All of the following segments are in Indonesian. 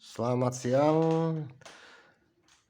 Selamat siang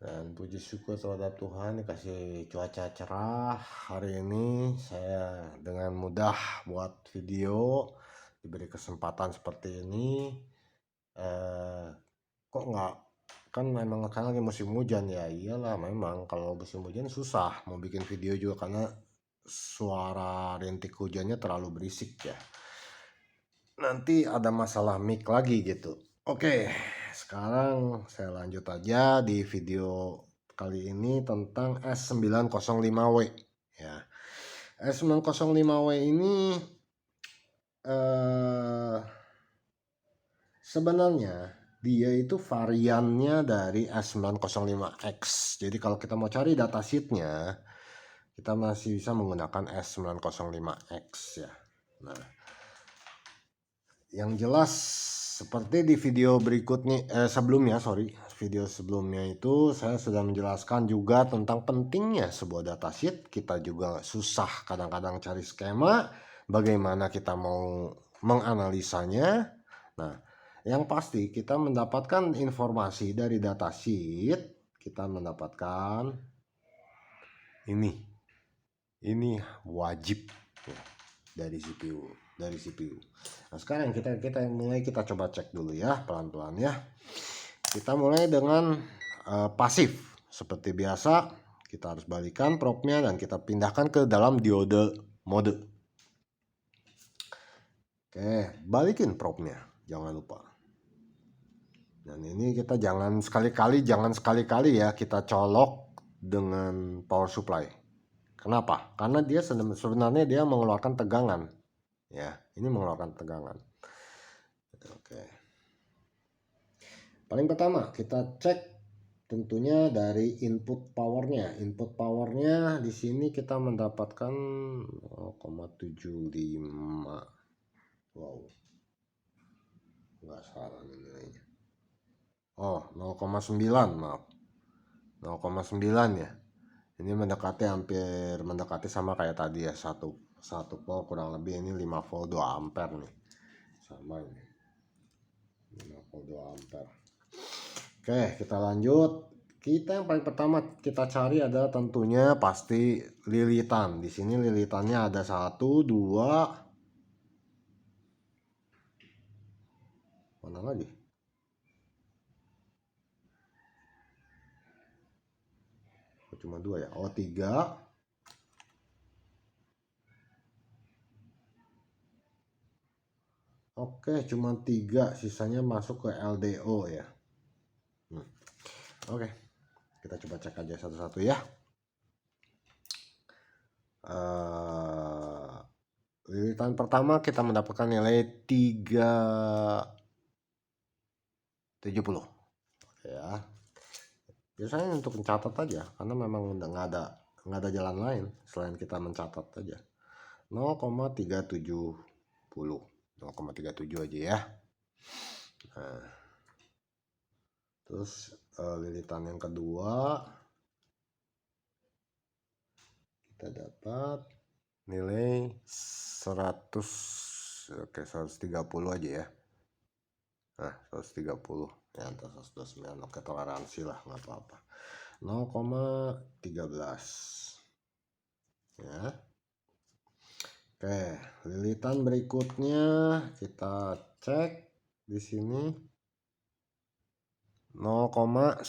dan puji syukur terhadap Tuhan dikasih cuaca cerah. Hari ini saya dengan mudah buat video, diberi kesempatan seperti ini. Kok nggak, kan memang sekarang lagi musim hujan ya. Iyalah, memang kalau musim hujan susah mau bikin video juga karena suara rintik hujannya terlalu berisik ya. Nanti ada masalah mic lagi gitu. Oke, sekarang saya lanjut aja di video kali ini tentang S905W ya. S905W ini sebenarnya dia itu variannya dari S905X. Jadi kalau kita mau cari datasheetnya, kita masih bisa menggunakan S905X ya. Nah, yang jelas seperti di video berikutnya, video sebelumnya itu saya sudah menjelaskan juga tentang pentingnya sebuah datasheet. Kita juga susah kadang-kadang cari skema, bagaimana kita mau menganalisanya. Nah, yang pasti kita mendapatkan informasi dari datasheet, kita mendapatkan ini wajib ya, dari CPU. Nah, sekarang kita coba cek dulu ya, pelan-pelan ya. Kita mulai dengan pasif. Seperti biasa, kita harus balikan propnya dan kita pindahkan ke dalam diode mode. Oke, balikin propnya, jangan lupa. Dan ini kita jangan sekali-kali ya kita colok dengan power supply. Kenapa? Karena dia sebenarnya dia mengeluarkan tegangan. Ya, ini mengeluarkan tegangan. Oke. Paling pertama kita cek tentunya dari input powernya. Input powernya di sini kita mendapatkan 0,75. Wow, nggak salah nilainya. Oh, 0,9, maaf. 0,9 ya. Ini hampir mendekati sama kayak tadi ya, 1 volt kurang lebih, ini 5 volt 2 ampere nih. Sama ini. 5 volt 2 ampere. Oke, kita lanjut. Yang paling pertama kita cari adalah tentunya pasti lilitan. Di sini lilitannya ada 1, 2. Mana lagi? Cuma 2 ya. Oh, 3. Oke, cuma 3. Sisanya masuk ke LDO ya. Oke, kita coba cek aja satu-satu ya. Lilitan pertama kita mendapatkan nilai 370 ya. Biasanya untuk mencatat aja karena memang nggak ada jalan lain selain kita mencatat aja. 0,370 0,37 aja ya. Nah, terus lilitan yang kedua kita dapat nilai 130 aja ya. Nah, 130 ya, antara 129. Oke, toleransi lah, nggak apa-apa. 0,13 ya. Oke, lilitan berikutnya kita cek di sini 0,104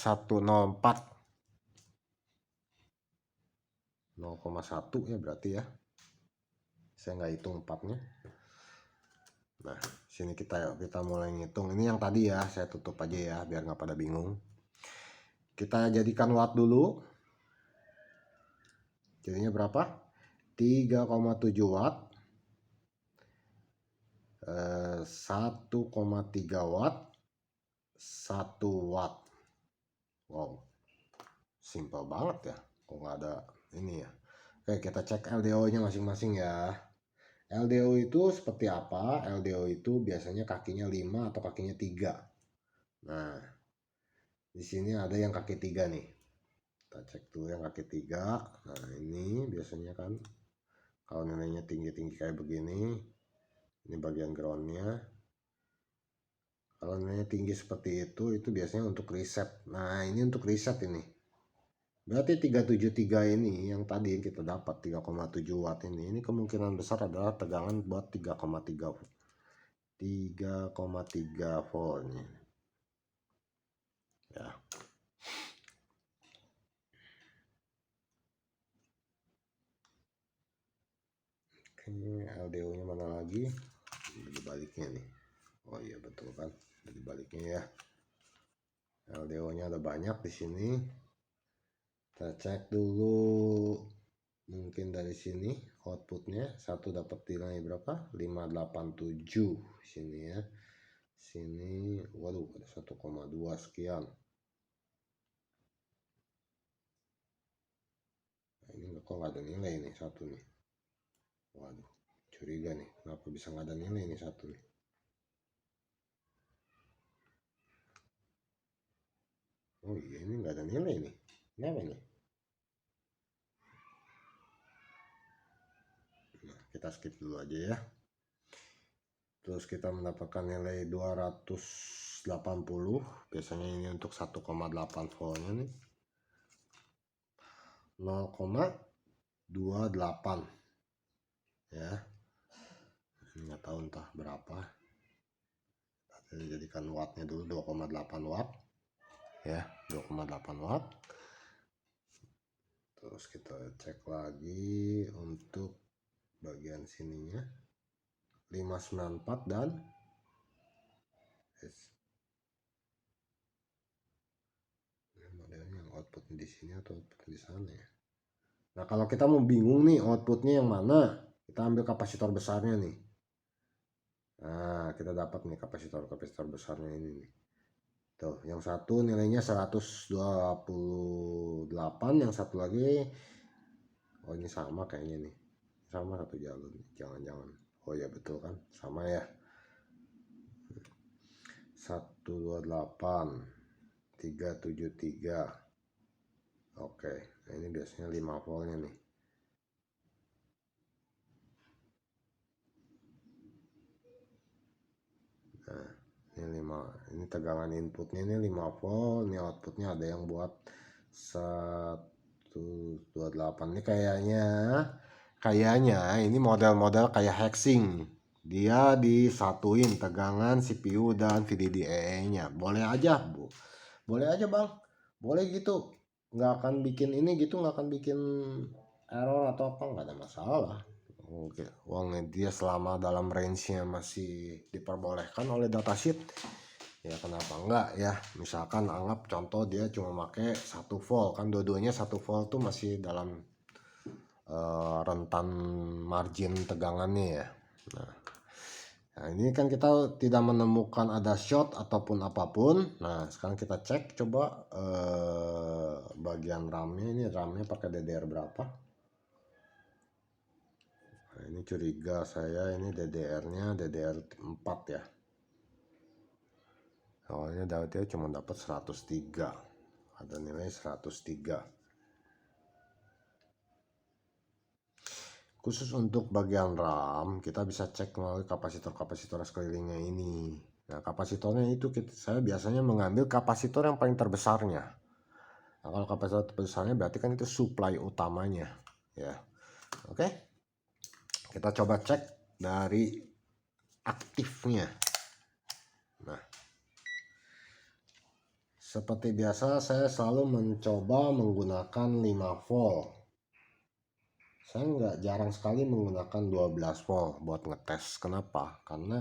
0,1 ya berarti ya. Saya nggak hitung 4-nya. Nah, sini kita mulai ngitung. Ini yang tadi ya, saya tutup aja ya biar nggak pada bingung. Kita jadikan watt dulu. Jadinya berapa? 3,7 watt. 1,3 watt. 1 watt. Wow, simple banget ya. Kok nggak ada ini ya. Oke, kita cek LDO-nya masing-masing ya. LDO itu seperti apa? LDO itu biasanya kakinya 5 atau kakinya 3. Nah, di sini ada yang kaki 3 nih. Kita cek dulu yang kaki 3. Nah, ini biasanya kan kalau nilainya tinggi-tinggi kayak begini, ini bagian groundnya. Kalau nilainya tinggi seperti itu biasanya untuk reset. Nah ini untuk reset ini. Berarti 373 ini yang tadi kita dapat 3,7 watt ini kemungkinan besar adalah tegangan buat 3,3 volt. 3,3 volt ini. Ya. Oke, LDO-nya mana lagi? Di baliknya nih. Oh iya betul kan, di baliknya ya. LDO-nya ada banyak di sini. Kita cek dulu. Mungkin dari sini outputnya satu dapat nilai berapa? 587 sini ya. Sini waduh ada 1,2 sekian. Nah, ini kok nggak ada nilai nih satu nih. Waduh, curiga nih. Kenapa bisa nggak ada nilai nih satu nih? Oh iya ini nggak ada nilai nih. Kenapa nih? Nah, kita skip dulu aja ya. Terus kita mendapatkan nilai 280. Biasanya ini untuk 1,8 voltnya nih. 0,28 ya. Ini nggak tahu entah berapa. Kita jadikan wattnya dulu 2,8 watt ya, 2,8 watt. Terus kita cek lagi untuk bagian sininya 594 dan modelnya yang output di sini atau output di sana ya. Nah kalau kita mau bingung nih outputnya yang mana, kita ambil kapasitor besarnya nih. Nah kita dapat nih kapasitor besarnya ini nih. Tuh yang satu nilainya 128, yang satu lagi oh ini sama kayaknya nih, sama satu jalur, jangan-jangan. Oh ya betul kan, sama ya. 128 373. Oke, nah ini biasanya 5 voltnya nih. Nah, ini tegangan inputnya ini 5 volt, ini outputnya ada yang buat 128. Ini kayaknya ini model-model kayak hexing. Dia disatuin tegangan CPU dan VDDA-nya. Boleh aja, Bu. Boleh aja, Bang. Boleh gitu. Nggak akan bikin ini gitu, nggak akan bikin error atau apa, nggak ada masalah. Oke, uangnya dia selama dalam range-nya masih diperbolehkan oleh datasheet, ya kenapa enggak ya. Misalkan anggap contoh dia cuma pakai 1 volt, kan dua-duanya 1 volt tuh masih dalam rentan margin tegangannya ya. Nah, ini kan kita tidak menemukan ada short ataupun apapun. Nah, sekarang kita cek coba bagian RAM-nya. Ini RAM-nya pakai DDR berapa? Nah, ini curiga saya ini DDR-nya DDR4 ya. Awalnya dia cuma dapat 103. Ada nilai 103. Khusus untuk bagian RAM, kita bisa cek melalui kapasitor sekelilingnya ini. Nah, kapasitornya itu saya biasanya mengambil kapasitor yang paling terbesarnya. Nah, kalau kapasitor terbesarnya berarti kan itu supply utamanya, ya. Oke. Kita coba cek dari aktifnya. Nah, seperti biasa saya selalu mencoba menggunakan 5 volt. Saya jarang sekali menggunakan 12 volt buat ngetes. Kenapa? Karena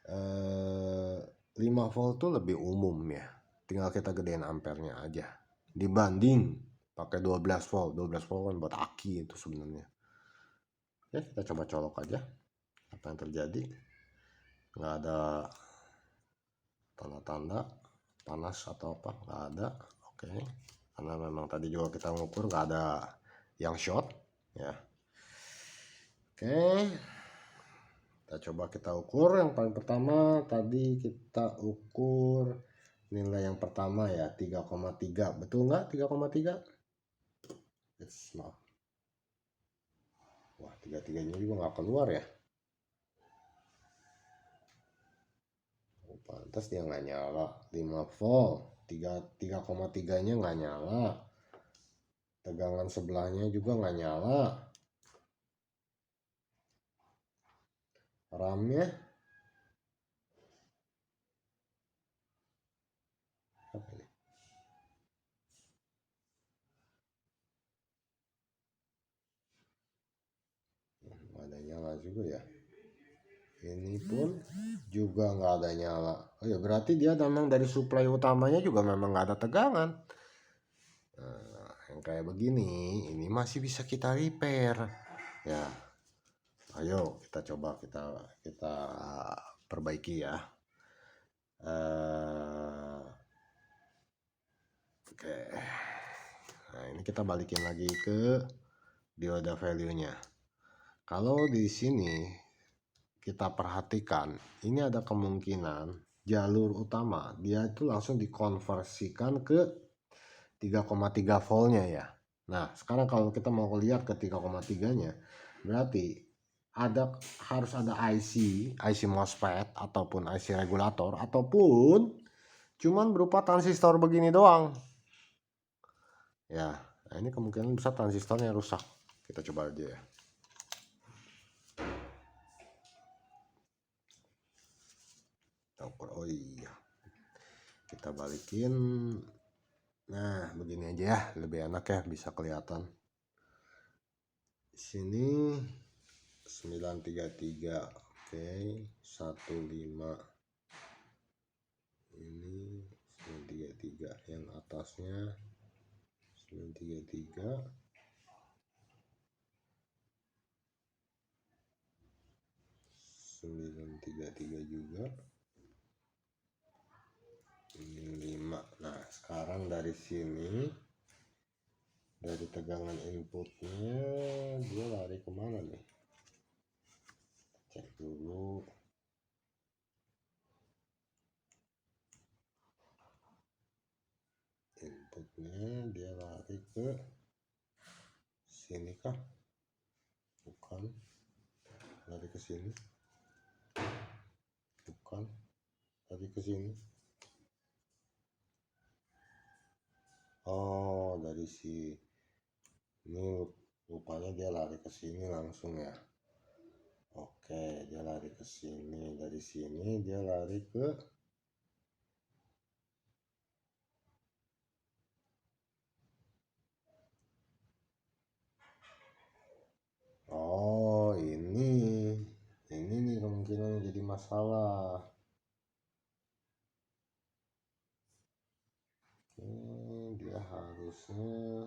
5 volt itu lebih umum ya. Tinggal kita gedein ampernya aja. Dibanding pakai 12 volt. 12 volt kan buat aki itu sebenarnya. Ya kita coba colok aja. Apa yang terjadi? Nggak ada tanda-tanda panas atau apa. Nggak ada. Oke. Karena memang tadi juga kita ngukur nggak ada yang short. Ya. Oke. Kita coba kita ukur. Yang paling pertama tadi kita ukur nilai yang pertama ya 3,3. Betul nggak 3,3? Maaf. Wah 33 nya juga nggak keluar ya. Pantas dia nggak nyala. 5 volt 3,3 nya nggak nyala, tegangan sebelahnya juga nggak nyala. RAM-nya apa ini? Nggak ada nyala juga ya. Ini pun juga nggak ada nyala. Oh ya, berarti dia memang dari suplai utamanya juga memang nggak ada tegangan. Nah, yang kayak begini ini masih bisa kita repair ya. Ayo kita coba kita perbaiki ya. Oke. Nah, ini kita balikin lagi ke dioda value-nya. Kalau di sini kita perhatikan, ini ada kemungkinan jalur utama dia itu langsung dikonversikan ke 3,3 voltnya ya. Nah, sekarang kalau kita mau lihat ke 3,3-nya, berarti harus ada IC MOSFET ataupun IC regulator ataupun cuman berupa transistor begini doang. Ya, nah ini kemungkinan besar transistornya rusak. Kita coba aja ya. Oh iya, kita balikin. Nah, begini aja ya, lebih enak ya, bisa kelihatan. Sini 933, oke, 15. Ini 933, yang atasnya 933. 933 juga. Ini 5. Nah, sekarang dari sini, dari tegangan inputnya dia lari kemana nih? Cek dulu. Inputnya dia lari ke sini kah? Bukan. Lari ke sini. Bukan. Lari ke sini. Oh, dari ini rupanya dia lari ke sini langsung ya. Oke, dia lari ke sini. Dari sini dia lari ke oh, ini nih kemungkinan jadi masalah. Dia harusnya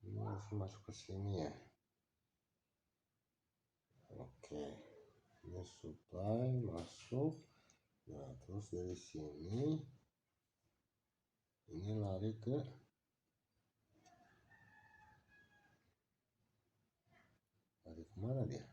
ini harus masuk ke sini ya. Oke, ini supply masuk. Nah, terus dari sini ini lari ke kemana dia?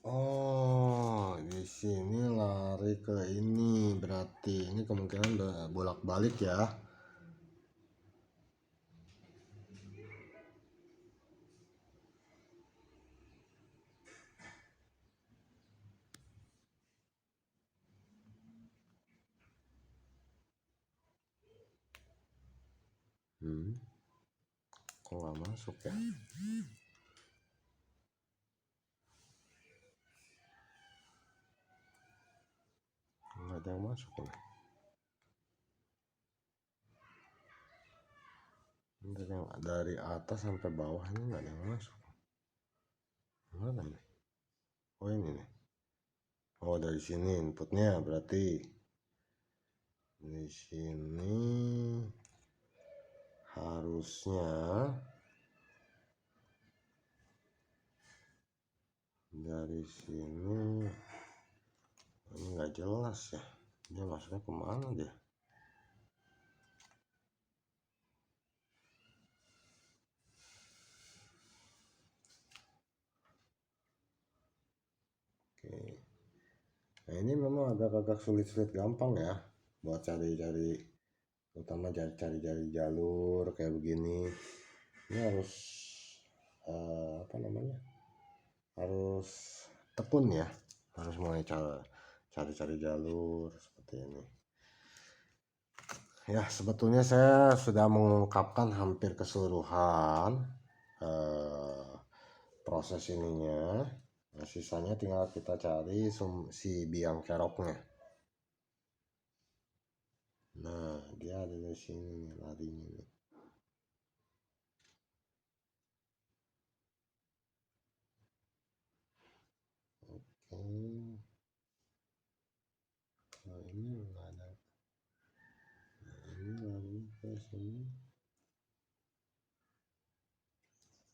Oh, di sini lari ke ini, berarti ini kemungkinan udah bolak-balik ya. Kok nggak masuk ya? Nggak ada yang masuk nih. Dari atas sampai bawah ini nggak ada yang masuk. Mana nih? Oh, ini nih. Oh, dari sini inputnya berarti di sini harusnya dari sini. Ini nggak jelas ya, dia masuknya kemana dia? Oke, Nah ini memang agak-agak sulit-sulit gampang ya buat cari-cari, terutama cari-cari jalur kayak begini. Ini harus apa namanya, harus tekun ya, harus mulai cari-cari jalur seperti ini ya. Sebetulnya saya sudah mengungkapkan hampir keseluruhan proses ininya. Nah, sisanya tinggal kita cari si biang keroknya. Nah, dia ada di sini nih, larinya nih. Oke. Nah, ini nggak ada. Nah, ini lari ke sini.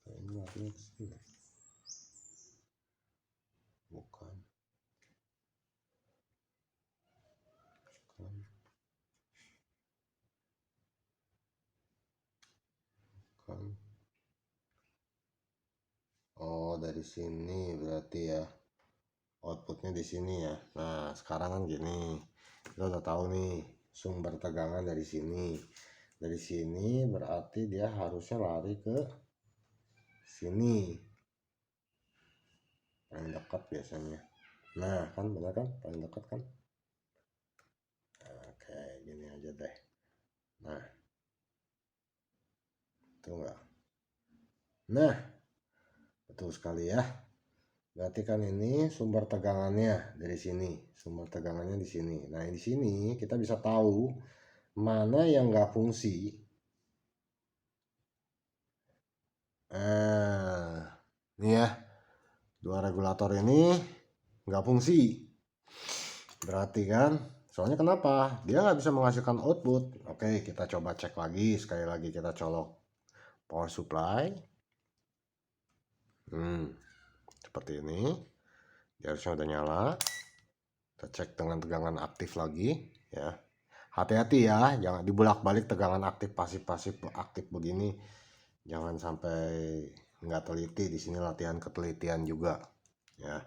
Nah, ini lari ke sini. Bukan. Bukan. Bukan. Oh, dari sini berarti ya. Outputnya di sini ya. Nah, sekarang kan gini. Kita udah tahu nih sumber tegangan dari sini. Dari sini berarti dia harusnya lari ke sini. Paling dekat biasanya. Nah, kan benar kan? Paling dekat kan? Oke, gini aja deh. Nah, itu enggak. Nah, betul sekali ya. Berarti kan ini sumber tegangannya dari sini. Sumber tegangannya di sini. Nah, di sini kita bisa tahu mana yang nggak fungsi. Ini ya. Dua regulator ini nggak fungsi. Berarti kan, soalnya kenapa? Dia nggak bisa menghasilkan output. Oke, kita coba cek lagi. Sekali lagi kita colok power supply. Seperti ini. Dia harusnya udah nyala. Kita cek dengan tegangan aktif lagi ya. Hati-hati ya, jangan dibulak-balik tegangan aktif pasif aktif begini. Jangan sampai nggak teliti. Di sini latihan ketelitian juga ya.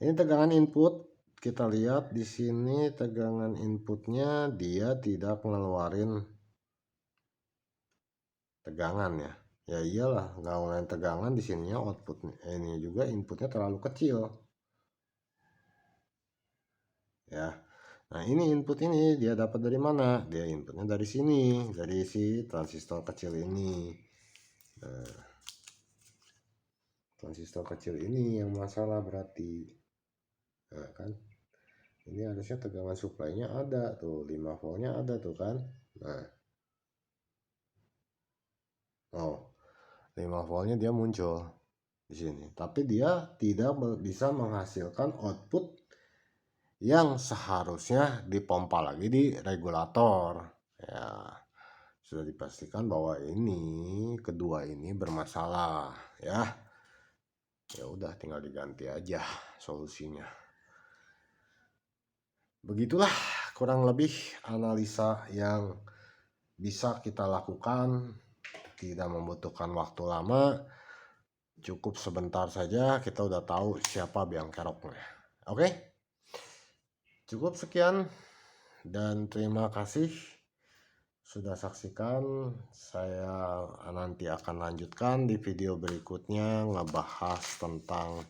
Ini tegangan input. Kita lihat di sini tegangan inputnya dia tidak ngeluarin tegangan ya. Ya iyalah, nggak ngeluarin tegangan di sininya outputnya. Ini juga inputnya terlalu kecil. Ya. Nah, ini input ini dia dapat dari mana? Dia inputnya dari sini, dari si transistor kecil ini. Nah, transistor kecil ini yang masalah berarti. Nah, kan? Ini harusnya tegangan supply-nya ada tuh, 5 voltnya ada tuh kan. Nah. Oh, 5 voltnya dia muncul di sini. Tapi dia tidak bisa menghasilkan output yang seharusnya dipompa lagi di regulator. Ya, sudah dipastikan bahwa ini kedua ini bermasalah ya. Ya udah tinggal diganti aja solusinya. Begitulah kurang lebih analisa yang bisa kita lakukan, tidak membutuhkan waktu lama, cukup sebentar saja kita udah tahu siapa biang keroknya. Oke, cukup sekian dan terima kasih sudah saksikan. Saya nanti akan lanjutkan di video berikutnya ngebahas tentang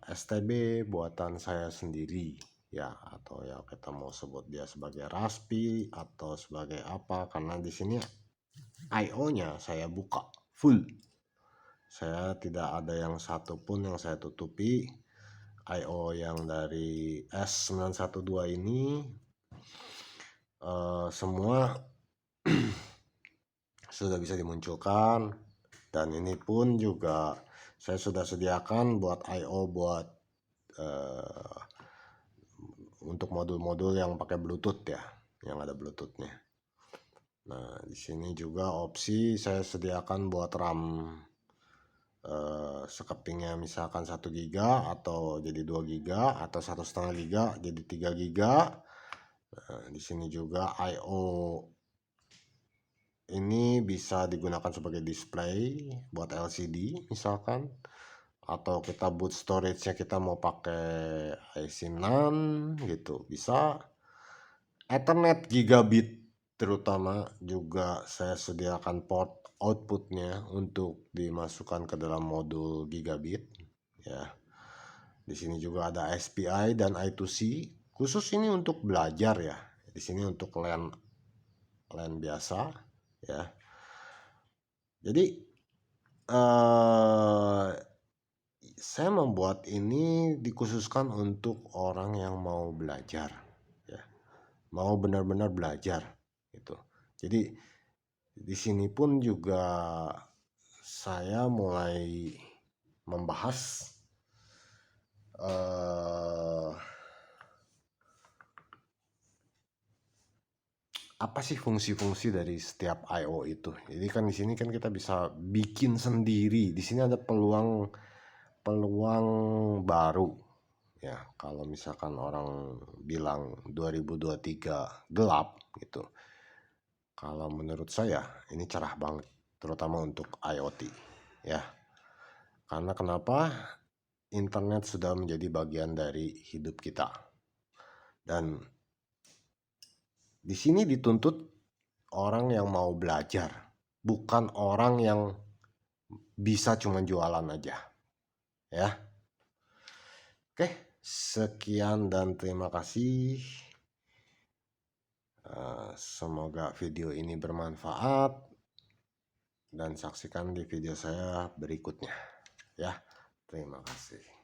STB buatan saya sendiri ya, atau ya kita mau sebut dia sebagai Raspi atau sebagai apa, karena di sini IO-nya saya buka full. Saya tidak ada yang satupun yang saya tutupi. IO yang dari S912 ini semua sudah bisa dimunculkan, dan ini pun juga saya sudah sediakan buat IO buat untuk modul-modul yang pakai Bluetooth ya, yang ada Bluetoothnya. Nah, di sini juga opsi saya sediakan buat RAM sekepingnya misalkan 1 giga atau jadi 2 giga atau 1,5 giga jadi 3 giga. Nah, di sini juga IO ini bisa digunakan sebagai display buat LCD misalkan, atau kita boot storage-nya kita mau pakai IC9 gitu bisa. Ethernet gigabit terutama juga saya sediakan port outputnya untuk dimasukkan ke dalam modul gigabit ya. Di sini juga ada SPI dan I2C, khusus ini untuk belajar ya. Di sini untuk LAN biasa ya. Jadi saya membuat ini dikhususkan untuk orang yang mau belajar ya. Mau benar-benar belajar gitu. Jadi di sini pun juga saya mulai membahas apa sih fungsi-fungsi dari setiap I/O itu. Jadi kan di sini kan kita bisa bikin sendiri. Di sini ada peluang baru ya. Kalau misalkan orang bilang 2023 gelap gitu. Kalau menurut saya ini cerah banget, terutama untuk IoT ya. Karena kenapa? Internet sudah menjadi bagian dari hidup kita. Dan di sini dituntut orang yang mau belajar, bukan orang yang bisa cuma jualan aja. Ya. Oke, sekian dan terima kasih. Semoga video ini bermanfaat dan saksikan di video saya berikutnya. Ya, terima kasih.